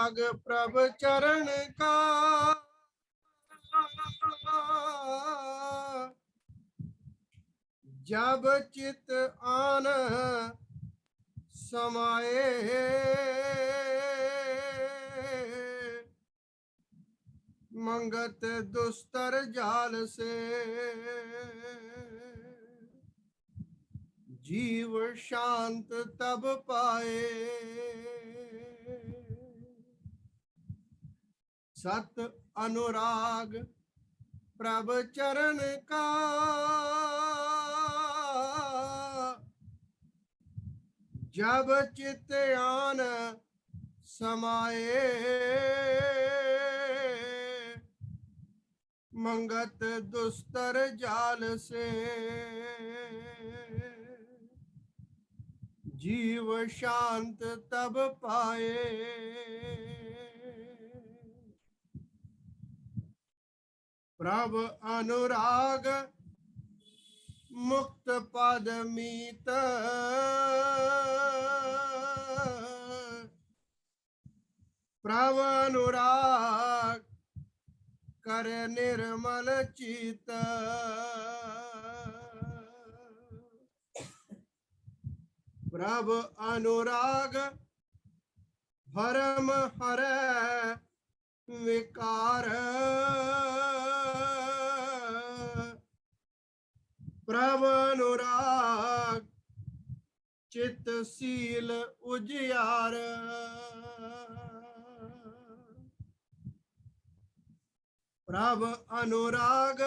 अनुराग प्रभ चरण का, जब चित आन समाए, मंगत दुस्तर जाल से जीव शांत तब पाए। सत अनुराग प्रभ चरण का, जब चित आन समाए, मंगत दुस्तर जाल से जीव शांत तब पाए। प्रभ अनुराग मुक्त पद मीत, प्रभ अनुराग कर निर्मल चित, प्रभ अनुराग भरम हरै विकार, प्रभ अनुराग चित सील उजियार, प्रभ अनुराग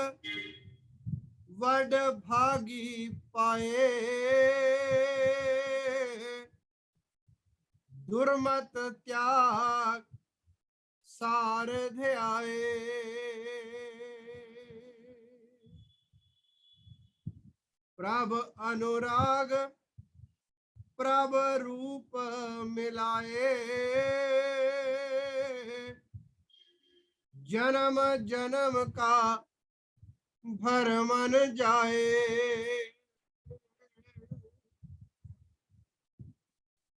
वड भागी पाए, दुर्मत त्याग सार ध्याए। प्रभ अनुराग प्रभ रूप मिलाए, जन्म जन्म का भरमन जाए।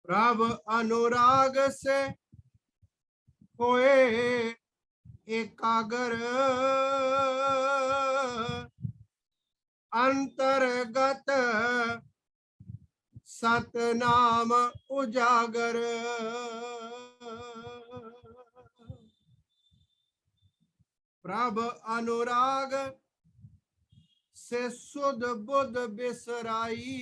प्रभ अनुराग से होए एकागर, अंतर्गत सतनाम उजागर, प्रभ अनुराग से सुध बुध बिसराई,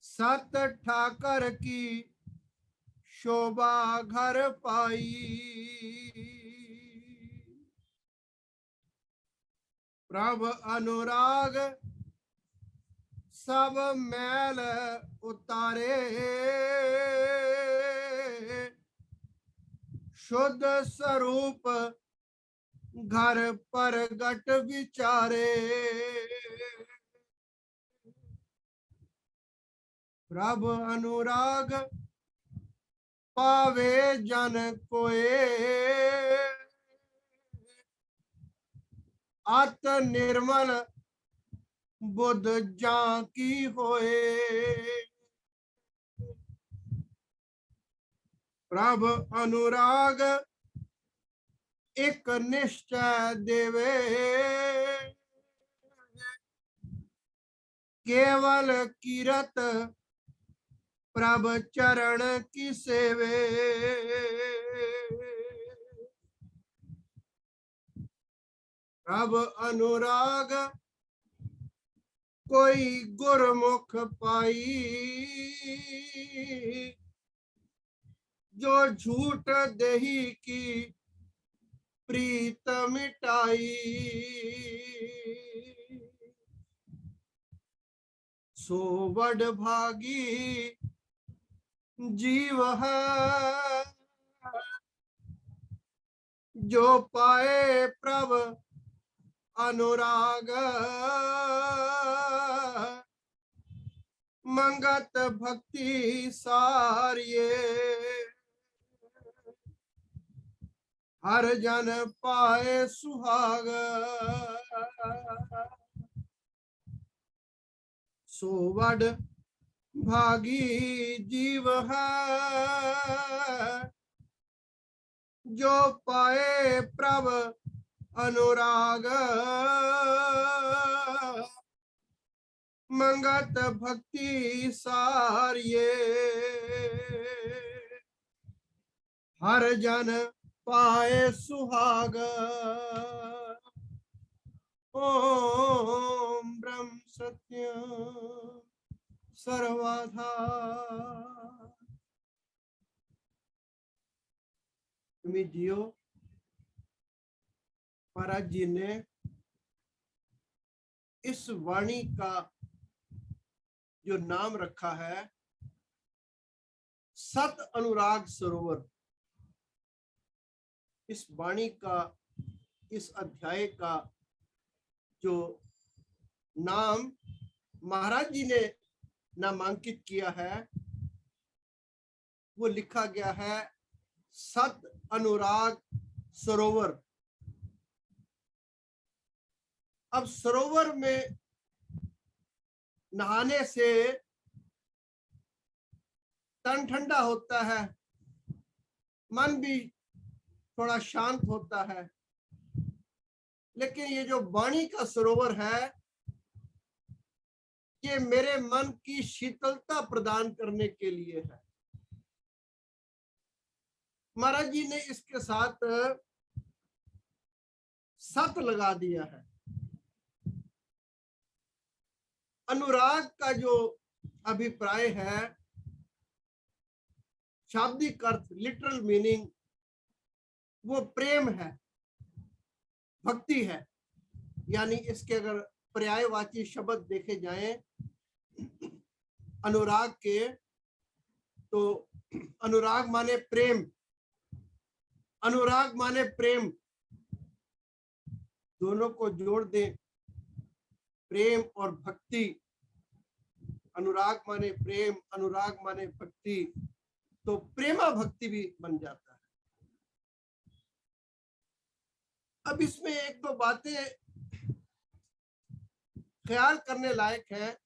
सत ठाकर की शोभा घर पाई। प्रभ अनुराग सब मैल उतारे, शुद्ध स्वरूप घर पर गट विचारे। प्रभ अनुराग पावे जन कोए, अत निर्मल बुध जां की होए। प्रभ अनुराग एक निश्चय देवे, केवल कीरत प्रभ चरण की सेवे। प्रभ अनुराग कोई गुरमुख पाई, जो झूठ देही की प्रीत मिटाई। सो बड़ भागी जीव है, जो पाए प्रभ अनुराग। मंगत भक्ति सारिये, हर जन पाए सुहाग। सो वड भागी जीव है, जो पाए प्रभ अनुराग, मंगत भक्ति सार ये, हर जन पाए सुहाग। ओम ब्रह्म सत्य सर्वधार। अमित जियो, महाराज जी ने इस वाणी का जो नाम रखा है सत अनुराग सरोवर, इस वाणी का, इस अध्याय का जो नाम महाराज जी ने नामांकित किया है वो लिखा गया है सत अनुराग सरोवर। अब सरोवर में नहाने से तन ठंडा होता है, मन भी थोड़ा शांत होता है, लेकिन ये जो वाणी का सरोवर है ये मेरे मन की शीतलता प्रदान करने के लिए है। महाराज जी ने इसके साथ सत लगा दिया है। अनुराग का जो अभिप्राय है, शाब्दिक अर्थ, लिटरल मीनिंग, वो प्रेम है, भक्ति है। यानी इसके अगर पर्यायवाची शब्द देखे जाएं अनुराग के, तो अनुराग माने प्रेम, अनुराग माने प्रेम, दोनों को जोड़ दें, प्रेम और भक्ति। अनुराग माने प्रेम, अनुराग माने भक्ति, तो प्रेमा भक्ति भी बन जाता है। अब इसमें एक दो बातें ख्याल करने लायक है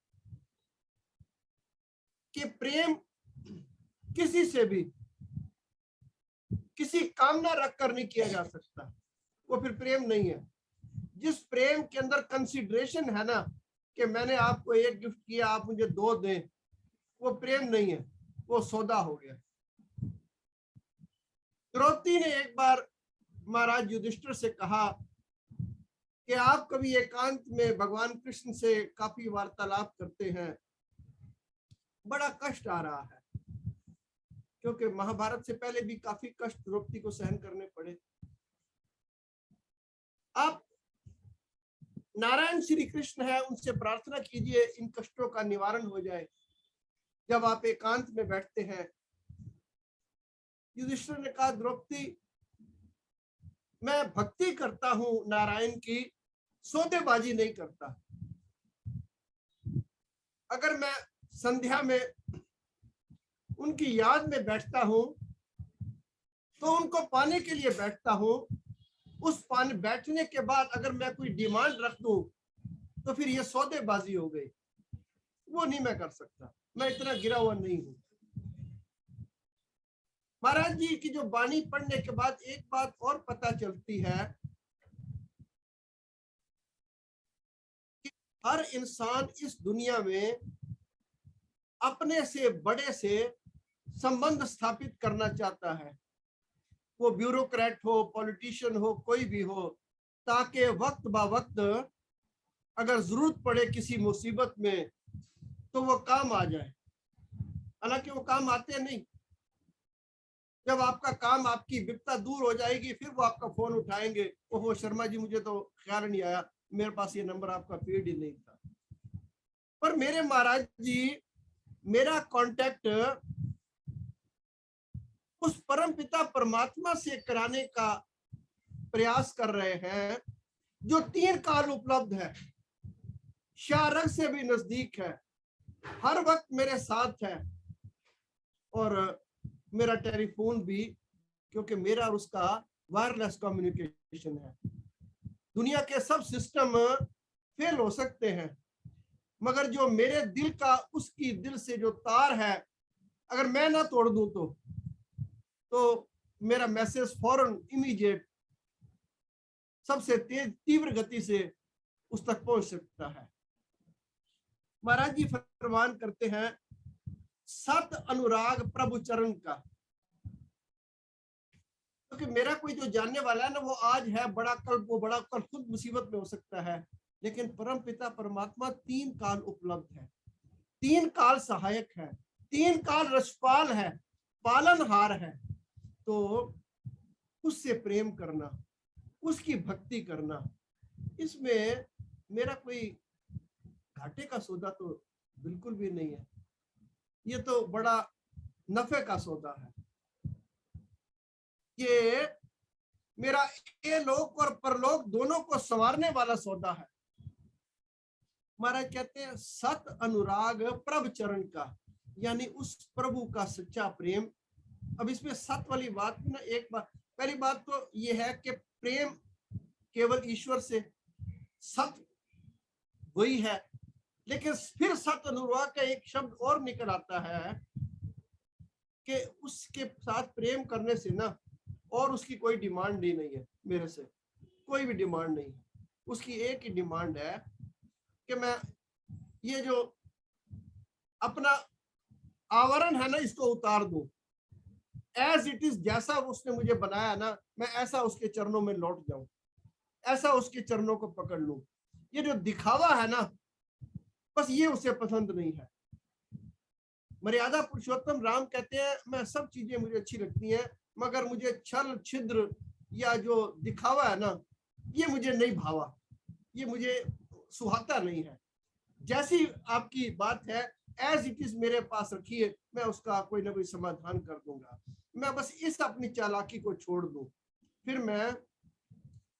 कि प्रेम किसी से भी किसी कामना रखकर नहीं किया जा सकता, वो फिर प्रेम नहीं है। जिस प्रेम के अंदर कंसिडरेशन है ना, कि मैंने आपको एक गिफ्ट किया आप मुझे दो दें, वो प्रेम नहीं है, वो सौदा हो गया। द्रौपदी ने एक बार महाराज युधिष्ठिर से कहा कि आप कभी एकांत में भगवान कृष्ण से काफी वार्तालाप करते हैं, बड़ा कष्ट आ रहा है, क्योंकि महाभारत से पहले भी काफी कष्ट द्रौपदी को सहन करने पड़े। आप नारायण श्री कृष्ण है, उनसे प्रार्थना कीजिए इन कष्टों का निवारण हो जाए। जब आप एकांत में बैठते हैं, युधिष्ठिर ने कहा द्रौपदी मैं भक्ति करता हूं नारायण की, सौदेबाजी नहीं करता। अगर मैं संध्या में उनकी याद में बैठता हूं तो उनको पाने के लिए बैठता हूं। उस पाने बैठने के बाद अगर मैं कोई डिमांड रख दूं तो फिर ये सौदेबाजी हो गई, वो नहीं मैं कर सकता, मैं इतना गिरा हुआ नहीं हूं। महाराज जी की जो वाणी पढ़ने के बाद एक बात और पता चलती है कि हर इंसान इस दुनिया में अपने से बड़े से संबंध स्थापित करना चाहता है, वो ब्यूरोक्रेट हो, पॉलिटिशियन हो, कोई भी हो, ताकि वक्त बा वक्त अगर जरूरत पड़े किसी मुसीबत में तो वो काम आ जाए। हालांकि वो काम आते नहीं, जब आपका काम, आपकी विपदा दूर हो जाएगी फिर वो आपका फोन उठाएंगे, ओहो शर्मा जी मुझे तो ख्याल नहीं आया, मेरे पास ये नंबर आपका फीड ही नहीं था। पर मेरे महाराज जी मेरा कांटेक्ट उस परम पिता परमात्मा से कराने का प्रयास कर रहे हैं जो तीन काल उपलब्ध है, शारग से भी नजदीक है, हर वक्त मेरे साथ है, और मेरा टेलीफोन भी, क्योंकि मेरा और उसका वायरलेस कम्युनिकेशन है। दुनिया के सब सिस्टम फेल हो सकते हैं मगर जो मेरे दिल का उसकी दिल से जो तार है, अगर मैं ना तोड़ दूं तो मेरा मैसेज फौरन इमीडिएट सबसे तेज तीव्र गति से उस तक पहुंच सकता है। महाराज जी फरमान करते हैं, सत अनुराग प्रभु चरण का, क्योंकि मेरा कोई जो जानने वाला है ना, वो आज है बड़ा, कल वो बड़ा, कल खुद मुसीबत में हो सकता है, लेकिन परम पिता परमात्मा 3 काल उपलब्ध है, 3 काल सहायक है, 3 काल रक्षपाल है, पालनहार है। तो उससे प्रेम करना, उसकी भक्ति करना, इसमें मेरा कोई घाटे का सौदा तो बिल्कुल भी नहीं है, ये तो बड़ा नफे का सौदा है। ये मेरा ये लोक और परलोक दोनों को संवारने वाला सौदा है। महाराज कहते हैं सत अनुराग प्रभु चरण का, यानी उस प्रभु का सच्चा प्रेम। अब इसमें सत वाली बात ना, एक बात, पहली बात तो ये है कि प्रेम केवल ईश्वर से, सत वही है, लेकिन फिर सत अनुराग का एक शब्द और निकल आता है कि उसके साथ प्रेम करने से ना, और उसकी कोई डिमांड ही नहीं है मेरे से, कोई भी डिमांड नहीं है। उसकी एक ही डिमांड है कि मैं ये जो अपना आवरण है ना, इसको उतार दूं, एज इट इज, जैसा उसने मुझे बनाया ना, मैं ऐसा उसके चरणों में लौट जाऊं, ऐसा उसके चरणों को पकड़ लूं। ये जो दिखावा है ना, बस ये उसे पसंद नहीं है। मर्यादा पुरुषोत्तम राम कहते हैं, मैं सब चीजें मुझे अच्छी लगती हैं, मगर मुझे छल छिद्र या जो दिखावा है ना, ये मुझे नहीं भावा, ये मुझे सुहाता नहीं है। जैसी आपकी बात है एज इट इज मेरे पास रखिए, मैं उसका कोई ना कोई समाधान कर दूंगा। मैं बस इस अपनी चालाकी को छोड़ दूं, फिर मैं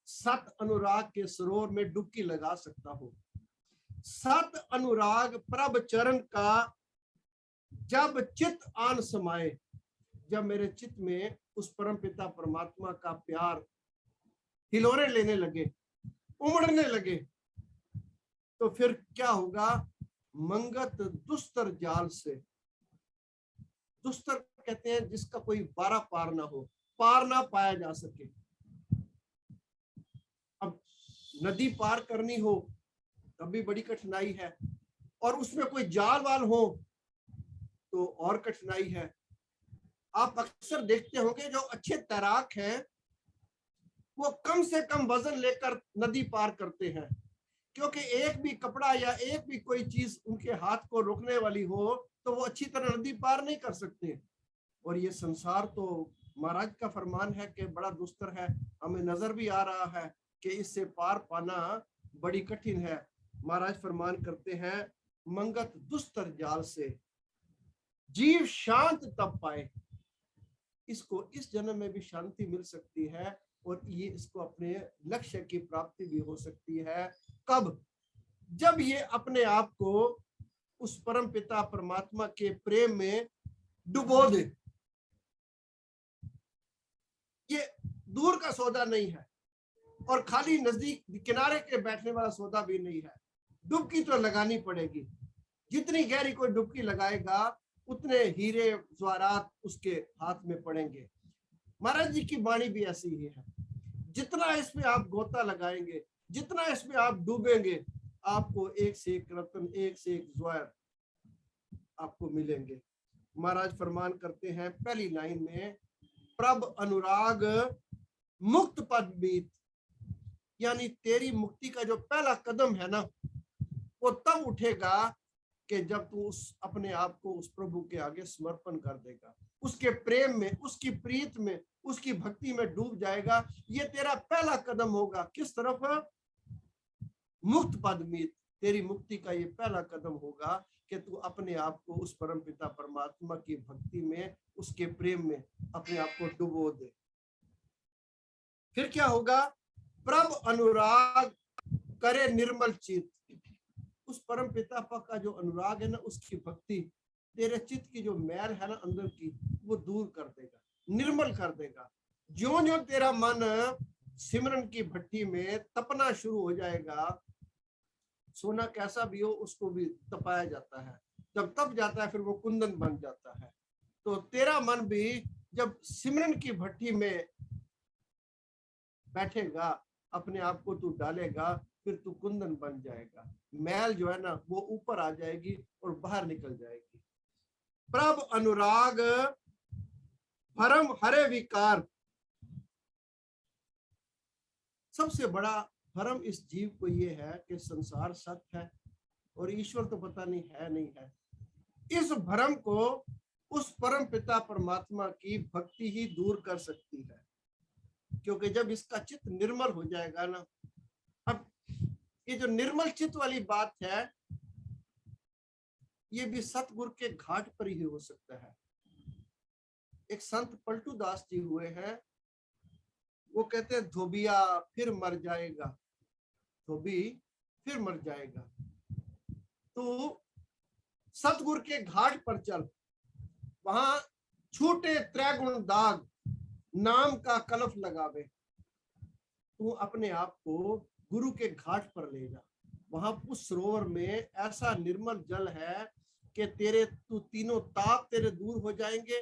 सत अनुराग के सरोवर में डुबकी लगा सकता हूं। सत अनुराग प्रभ चरण का जब चित आन समाए, जब मेरे चित्त में उस परम पिता परमात्मा का प्यार हिलोरे लेने लगे, उमड़ने लगे, तो फिर क्या होगा? मंगत दुस्तर जाल से, दुस्तर कहते हैं जिसका कोई बारा पार ना हो, पार ना पाया जा सके। अब नदी पार करनी हो तब भी बड़ी कठिनाई है, और उसमें कोई जाल वाल हो तो और कठिनाई है। आप अक्सर देखते होंगे जो अच्छे तैराक हैं वो कम से कम वजन लेकर नदी पार करते हैं, क्योंकि एक भी कपड़ा या एक भी कोई चीज उनके हाथ को रोकने वाली हो तो वो अच्छी तरह नदी पार नहीं कर सकते। और ये संसार तो महाराज का फरमान है कि बड़ा दुस्तर है, हमें नजर भी आ रहा है कि इससे पार पाना बड़ी कठिन है। महाराज फरमान करते हैं, मंगत दुस्तर जाल से जीव शांत तब पाए। इसको इस जन्म में भी शांति मिल सकती है, और ये इसको अपने लक्ष्य की प्राप्ति भी हो सकती है। कब? जब ये अपने आप को उस परम पिता परमात्मा के प्रेम में डुबो दे। ये दूर का सौदा नहीं है, और खाली नजदीक किनारे के बैठने वाला सौदा भी नहीं है। डुबकी तो लगानी पड़ेगी। जितनी गहरी कोई डुबकी लगाएगा उतने हीरे ज्वारात उसके हाथ में पड़ेंगे। महाराज जी की वाणी भी ऐसी ही है, जितना इसमें आप गोता लगाएंगे, जितना इसमें आप डूबेंगे, आपको एक से एक रत्न, एक से एक ज्वार आपको मिलेंगे। महाराज फरमान करते हैं पहली लाइन में, प्रभ अनुराग मुक्त पद बीत, यानी तेरी मुक्ति का जो पहला कदम है ना, वो तब उठेगा कि जब तू उस अपने आप को उस प्रभु के आगे समर्पण कर देगा, उसके प्रेम में, उसकी प्रीत में, उसकी भक्ति में डूब जाएगा। ये तेरा पहला कदम होगा। किस तरफ? मुक्त पद में। तेरी मुक्ति का ये पहला कदम होगा कि तू अपने आप को उस परम पिता परमात्मा की भक्ति में, उसके प्रेम में अपने आप को डुबो दे। फिर क्या होगा? प्रभ अनुराग करे निर्मल चित्त। उस परम पिता का जो अनुराग है ना, उसकी भक्ति तेरे चित्त की जो मैल है ना अंदर की, वो दूर कर देगा, निर्मल कर देगा। ज्यों ज्यों तेरा मन सिमरन की भट्टी में तपना शुरू हो जाएगा, सोना कैसा भी हो उसको भी तपाया जाता है, जब तप जाता है फिर वो कुंदन बन जाता है। तो तेरा मन भी जब सिमरन की भट्टी में बैठेगा, अपने आप को तू डालेगा, फिर तू कुंदन बन जाएगा। मैल जो है ना वो ऊपर आ जाएगी और बाहर निकल जाएगी। प्रभ अनुराग भरम हरे विकार। सबसे बड़ा भरम इस जीव को ये है कि संसार सत्य है और ईश्वर तो पता नहीं है नहीं है। इस भ्रम को उस परम पिता परमात्मा की भक्ति ही दूर कर सकती है, क्योंकि जब इसका चित्त निर्मल हो जाएगा ना, अब ये जो निर्मल चित्त वाली बात है ये भी सतगुरु के घाट पर ही हो सकता है। एक संत पलटू दास जी हुए हैं, वो कहते हैं धोबिया फिर मर जाएगा, धोबी फिर मर जाएगा। तो सतगुरु के घाट पर चल, वहां छूटे त्रैगुण दाग, नाम का कलफ लगावे। तू अपने आप को गुरु के घाट पर ले जा। वहां उस सरोवर में ऐसा निर्मल जल है कि तेरे तू तीनों ताप तेरे दूर हो जाएंगे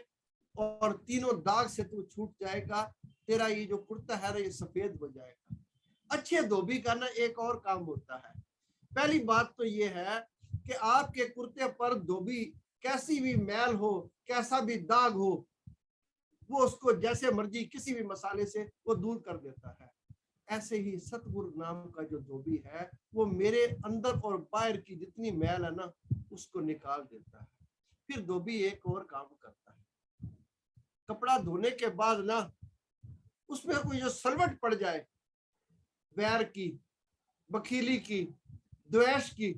और तीनों दाग से तू छूट जाएगा। तेरा ये जो कुर्ता है ना ये सफेद हो जाएगा। अच्छे धोबी का ना एक और काम होता है। पहली बात तो ये है कि आपके कुर्ते पर धोबी कैसी भी मैल हो, कैसा भी दाग हो, वो उसको जैसे मर्जी किसी भी मसाले से वो दूर कर देता है। ऐसे ही सतगुरु नाम का जो धोबी है वो मेरे अंदर और बाहर की जितनी मैल है ना उसको निकाल देता है। फिर धोबी एक और काम करता है, कपड़ा धोने के बाद ना उसमें कोई जो सलवट पड़ जाए, वैर की, बखीली की, द्वेष की,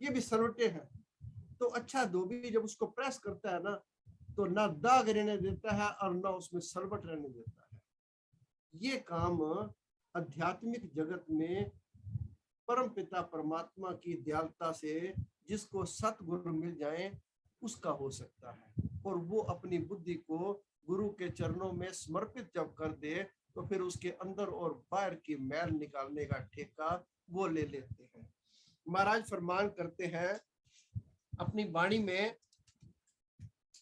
ये भी सलवटें हैं, तो अच्छा धोबी जब उसको प्रेस करता है ना तो ना दाग रहने देता है और ना उसमें सलवट रहने देता है। ये काम आध्यात्मिक जगत में परम पिता परमात्मा की दयालुता से जिसको सतगुरु मिल जाए उसका हो सकता है। और वो अपनी बुद्धि को गुरु के चरणों में समर्पित जब कर दे तो फिर उसके अंदर और बाहर की मैल निकालने का ठेका वो ले लेते हैं। महाराज फरमान करते हैं अपनी वाणी में,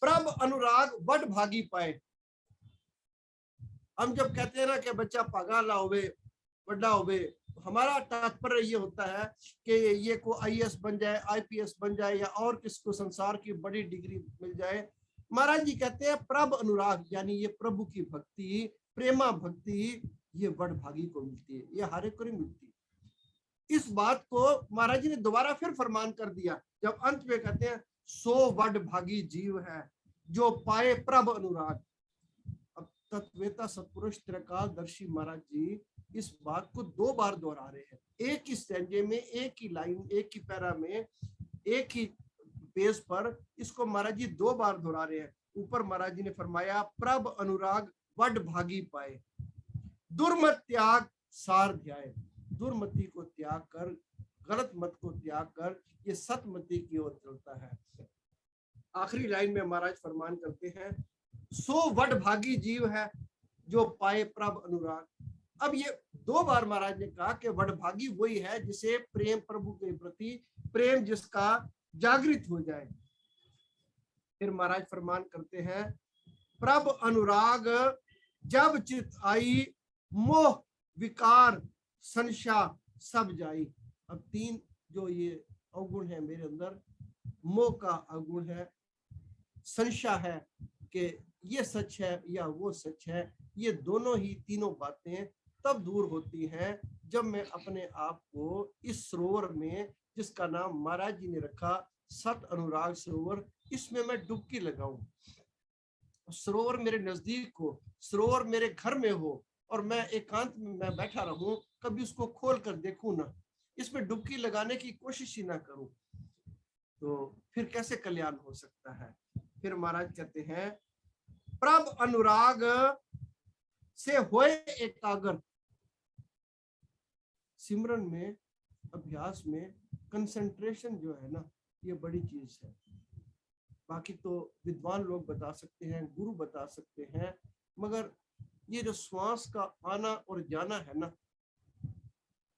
प्रभ अनुराग बड़ भागी पाए। हम जब कहते हैं ना कि बच्चा पगाला होवे, बड़ा होवे, हमारा तात्पर्य ये होता है कि ये को आईएएस बन जाए, आईपीएस बन जाए या और किसको संसार की बड़ी डिग्री मिल जाए। महाराज जी कहते हैं प्रभ अनुराग यानी ये प्रभु की भक्ति, प्रेमा भक्ति, ये बड़ भागी को मिलती है, ये हर एक को नहीं मिलती। इस बात को महाराज जी ने दोबारा फिर फरमान कर दिया जब अंत में कहते हैं सो बड़ भागी जीव है जो पाए प्रभ अनुराग। अब तत्वेता सतपुरुष त्रिकालदर्शी महाराज जी इस बात को 2 बार दोहरा रहे हैं, एक ही स्टैंजे में, एक ही लाइन, एक ही पैरा में, एक ही पेज पर इसको महाराज जी 2 बार दोहरा रहे हैं। ऊपर महाराज जी ने फरमाया प्रभ अनुराग बड़ भागी पाए, दुर्मत त्याग सार ध्याय। दुर्मति को त्याग कर, गलत मत को त्याग कर ये सतमति की ओर चलता है। आखिरी लाइन में महाराज फरमान करते हैं सो वड भागी जीव है जो पाए प्रभ अनुराग। अब ये 2 बार महाराज ने कहा कि वडभागी वही है जिसे प्रेम प्रभु के प्रति प्रेम जिसका जागृत हो जाए। फिर महाराज फरमान करते हैं प्रभ अनुराग जब चित आई, मोह विकार संशा सब जाई। अब 3 जो ये अवगुण है मेरे अंदर, मोह का अवगुण है, संशय है कि ये सच है या वो सच है, ये दोनों ही तीनों बातें तब दूर होती हैं जब मैं अपने आप को इस सरोवर में जिसका नाम महाराज जी ने रखा सत अनुराग सरोवर, इसमें मैं डुबकी लगाऊं। सरोवर मेरे नजदीक हो, सरोवर मेरे घर में हो और मैं एकांत में मैं बैठा रहूं, कभी उसको खोल कर देखूं ना, इसमें डुबकी लगाने की कोशिश ही ना करूं, तो फिर कैसे कल्याण हो सकता है। फिर महाराज कहते हैं प्रभ अनुराग से होए एकाग्र। सिमरन में, अभ्यास में कंसंट्रेशन जो है ना ये बड़ी चीज है। बाकी तो विद्वान लोग बता सकते हैं, गुरु बता सकते हैं, मगर ये जो श्वास का आना और जाना है ना,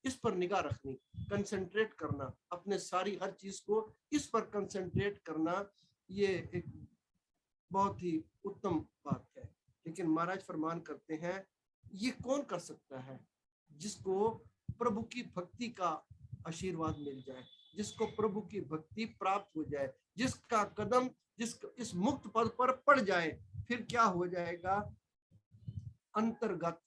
इस पर निगाह रखनी, कंसंट्रेट करना, अपने सारी हर चीज को इस पर कंसंट्रेट करना, ये एक बहुत ही उत्तम बात है। लेकिन महाराज फरमान करते हैं ये कौन कर सकता है? जिसको प्रभु की भक्ति का आशीर्वाद मिल जाए, जिसको प्रभु की भक्ति प्राप्त हो जाए, जिसका कदम इस मुक्त पद पर पड़ जाए, फिर क्या हो जाएगा? अंतर्गत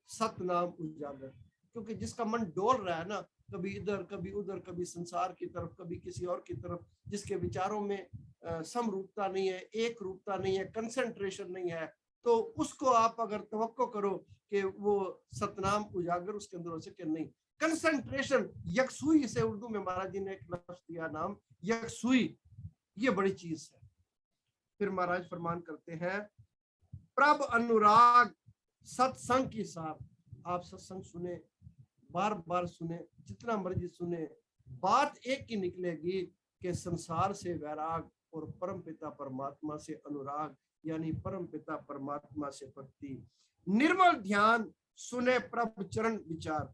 सतनाम उजागर। क्योंकि जिसका मन डोल रहा है ना, कभी इधर कभी उधर, कभी संसार की तरफ कभी किसी और की तरफ, जिसके विचारों में समरूपता नहीं है, एक रूपता नहीं है, कंसंट्रेशन नहीं है, तो उसको आप अगर तवक्को करो कि वो सतनाम उजागर उसके अंदर हो सके, नहीं। कंसंट्रेशन, यकसुई से उर्दू में महाराज जी ने एक लफ्ज दिया नाम, यकसुई, ये बड़ी चीज है। फिर महाराज फरमान करते हैं प्रभ अनुराग सत्संग की साथ। आप सत्संग सुने, बार बार सुने, जितना मर्जी सुने, बात एक ही निकलेगी कि संसार से वैराग और परम पिता परमात्मा से अनुराग, यानी परम पिता परमात्मा से भक्ति। निर्मल ध्यान सुने प्रभ चरण विचार।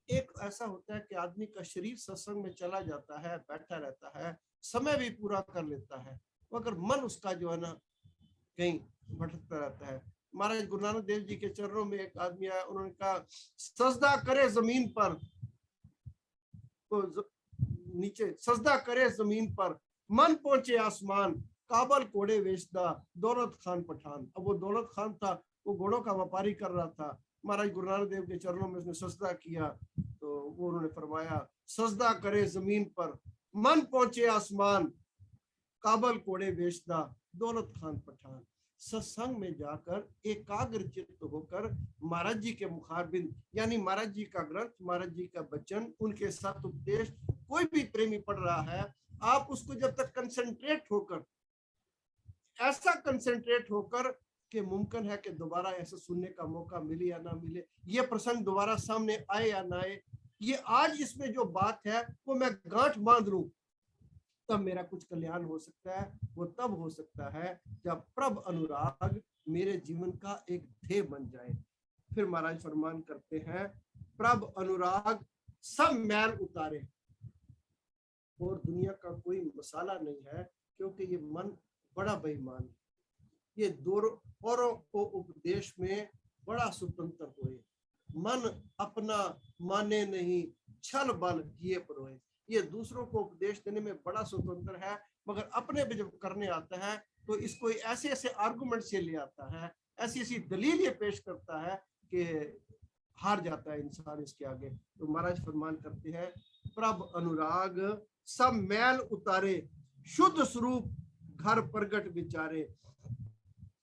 एक ऐसा होता है कि आदमी का शरीर सत्संग में चला जाता है, बैठा रहता है, समय भी पूरा कर लेता है, मगर मन उसका जो है ना कहीं भटकता रहता है। महाराज गुरु नानक देव जी के चरणों में एक आदमी आया, उन्होंने कहा सजदा करे जमीन पर, तो नीचे सजदा करे जमीन पर, मन पहुंचे आसमान, काबल कोड़े वेचदा दौलत खान पठान। अब वो दौलत खान था, वो घोड़ों का व्यापारी कर रहा था। महाराज गुरु नानक देव के चरणों में उसने सजदा किया, तो वो उन्होंने फरमाया सजदा करे जमीन पर, मन पहुंचे आसमान, काबल कोड़े बेचदा दौलत खान पठान। सत्संग में जाकर एकाग्र चित्त होकर महाराज जी के मुखारबिंद, यानी महाराज जी का ग्रंथ, महाराज जी का वचन, उनके साथ उपदेश, कोई भी प्रेमी पढ़ रहा है, आप उसको जब तक कंसंट्रेट होकर, ऐसा कंसंट्रेट होकर कि मुमकिन है कि दोबारा ऐसा सुनने का मौका मिले या ना मिले, ये प्रसंग दोबारा सामने आए या ना आए, ये आज इसमें जो बात है वो मैं गांठ बांध लूं, तब मेरा कुछ कल्याण हो सकता है। वो तब हो सकता है जब प्रभ अनुराग मेरे जीवन का एक ध्येय बन जाए। फिर महाराज फरमान करते हैं प्रभ अनुराग सब मैल उतारे। और दुनिया का कोई मसाला नहीं है, क्योंकि ये मन बड़ा बेईमान है। ये औरों को उपदेश में बड़ा स्वतंत्र हुए, मन अपना माने नहीं, छल बल किए परोए। ये दूसरों को उपदेश देने में बड़ा स्वतंत्र है, मगर अपने पे जब करने आता है तो इसको ऐसे ऐसे आर्गुमेंट से ले आता है, ऐसी ऐसी दलील ये पेश करता है कि हार जाता है इंसान इसके आगे। तो महाराज फरमान करते हैं प्रभ अनुराग सब मैल उतारे, शुद्ध स्वरूप घर प्रगट विचारे।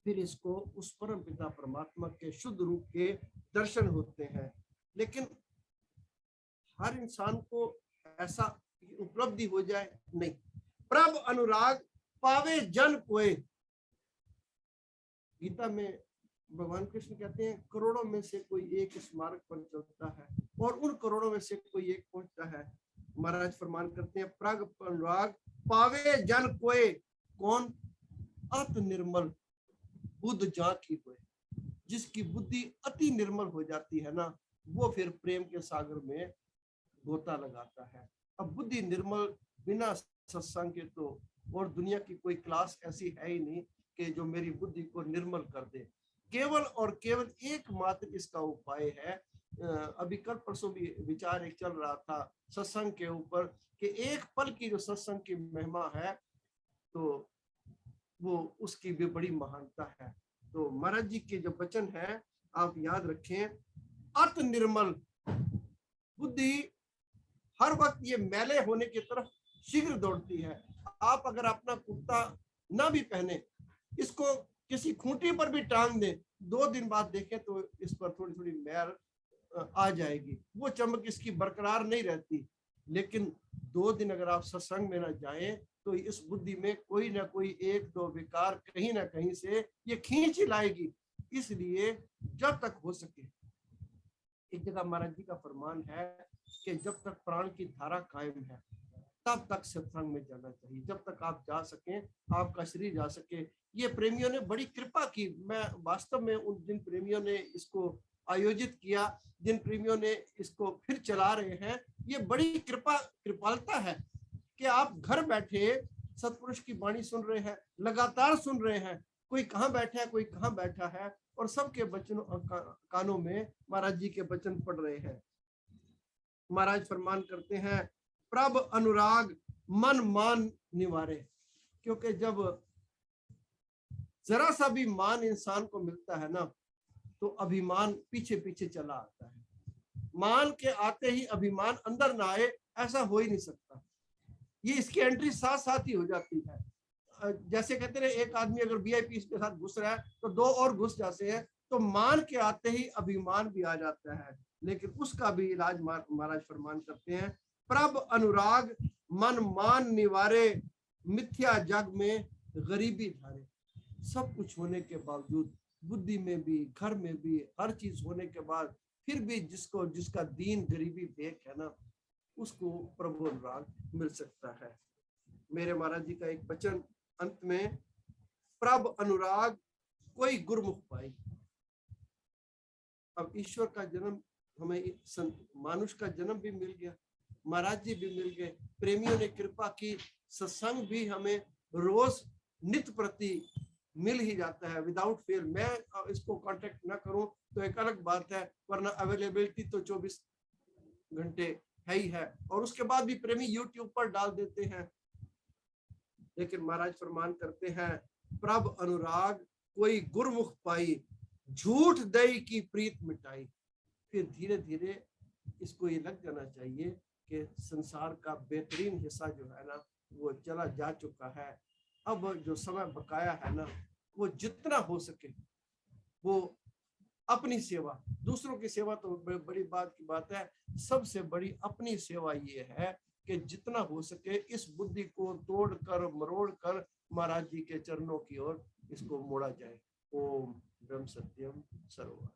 फिर इसको उस परम पिता परमात्मा के शुद्ध रूप के दर्शन होते हैं। लेकिन हर इंसान को ऐसा उपलब्धि हो जाए नहीं। प्रभ अनुराग पावे जन कोय। गीता में भगवान कृष्ण कहते हैं करोड़ों में से कोई एक इस मार्ग पर चलता है और उन करोड़ों में से कोई एक पहुंचता है। महाराज फरमान करते हैं प्रभ अनुराग पावे जन कोय। कौन? अति निर्मल बुद्ध जा की हुए, जिसकी बुद्धि अति निर्मल हो जाती है ना, वो फिर प्रेम के सागर में गोता लगाता है। अब बुद्धि निर्मल बिना सत्संग के तो और दुनिया की कोई क्लास ऐसी है ही नहीं कि जो मेरी बुद्धि को निर्मल कर दे। केवल और केवल एकमात्र इसका उपाय है, अभी कल परसों भी विचार एक चल रहा था सत्संग के ऊपर कि एक पल की जो सत्संग की महिमा है तो वो उसकी भी बड़ी महानता है। तो महाराज जी के जो वचन है आप याद रखें, अति निर्मल बुद्धि हर वक्त ये मैले होने की तरफ शीघ्र दौड़ती है। आप अगर अपना कुर्ता ना भी पहने, इसको किसी खूंटी पर भी टांग दें, 2 दिन बाद देखें तो इस पर थोड़ी थोड़ी मैल आ जाएगी, वो चमक इसकी बरकरार नहीं रहती। लेकिन 2 दिन अगर आप सत्संग में ना जाएं तो इस बुद्धि में कोई ना कोई एक दो विकार कहीं ना कहीं से ये खींच लाएगी। इसलिए जब तक हो सके, एक जगह महाराज जी का फरमान है कि जब तक प्राण की धारा कायम है तब तक सत्संग में जाना चाहिए, जब तक आप जा सकें, आपका शरीर जा सके। ये प्रेमियों ने बड़ी कृपा की। मैं वास्तव में उन जिन प्रेमियों ने इसको आयोजित किया, जिन प्रेमियों ने इसको फिर चला रहे हैं, ये बड़ी कृपालता है कि आप घर बैठे सतपुरुष की वाणी सुन रहे हैं, लगातार सुन रहे हैं, कोई कहाँ बैठा है, कोई कहाँ बैठा है, और सबके बचनों कानों में महाराज जी के वचन पढ़ रहे हैं। महाराज फरमान करते हैं, प्रभ अनुराग मन मान निवारे, क्योंकि जब जरा सा भी मान इंसान को मिलता है ना, तो अभिमान पीछे पीछे चला आता है। मान के आते ही अभिमान अंदर ना आए, ऐसा हो ही नहीं सकता। ये इसकी एंट्री साथ साथ ही हो जाती है। जैसे कहते हैं, एक आदमी अगर वीआईपी के साथ घुस रहा है तो दो और घुस जाते हैं, तो मान के आते ही अभिमान भी आ जाता है। लेकिन उसका भी इलाज महाराज फरमान करते हैं, प्रभ अनुराग मन मान निवारे, मिथ्या जग में गरीबी धारे। सब कुछ होने के बावजूद, बुद्धि में भी, घर में भी, हर चीज होने के बाद फिर भी जिसका दीन गरीबी देख है ना, उसको प्रभु अनुराग मिल सकता है। मेरे महाराज जी का एक वचन अंत में, प्रभ अनुराग कोई गुरमुख पाई। अब ईश्वर का जन्म हमें, मानुष का जन्म भी मिल गया, महाराज जी भी मिल गए, प्रेमियों ने कृपा की, सत्संग भी हमें रोज नित्य प्रति मिल ही जाता है विदाउट फेल। मैं इसको कांटेक्ट ना करूं तो एक अलग बात है, वरना अवेलेबिलिटी तो 24 घंटे है ही है, और उसके बाद भी प्रेमी यूट्यूब पर डाल देते हैं। लेकिन महाराज फरमान करते हैं, प्रभ अनुराग कोई गुरमुख पाई, झूठ दई की प्रीत मिटाई। फिर धीरे धीरे इसको ये लग जाना चाहिए कि संसार का बेहतरीन हिस्सा जो है ना, वो चला जा चुका है। अब जो समय बकाया है ना, वो जितना हो सके वो अपनी सेवा, दूसरों की सेवा तो बड़ी बात की बात है, सबसे बड़ी अपनी सेवा ये है कि जितना हो सके इस बुद्धि को तोड़कर मरोड़ कर महाराज जी के चरणों की ओर इसको मोड़ा जाए। ओम ब्रह्म सत्यम सर्वम।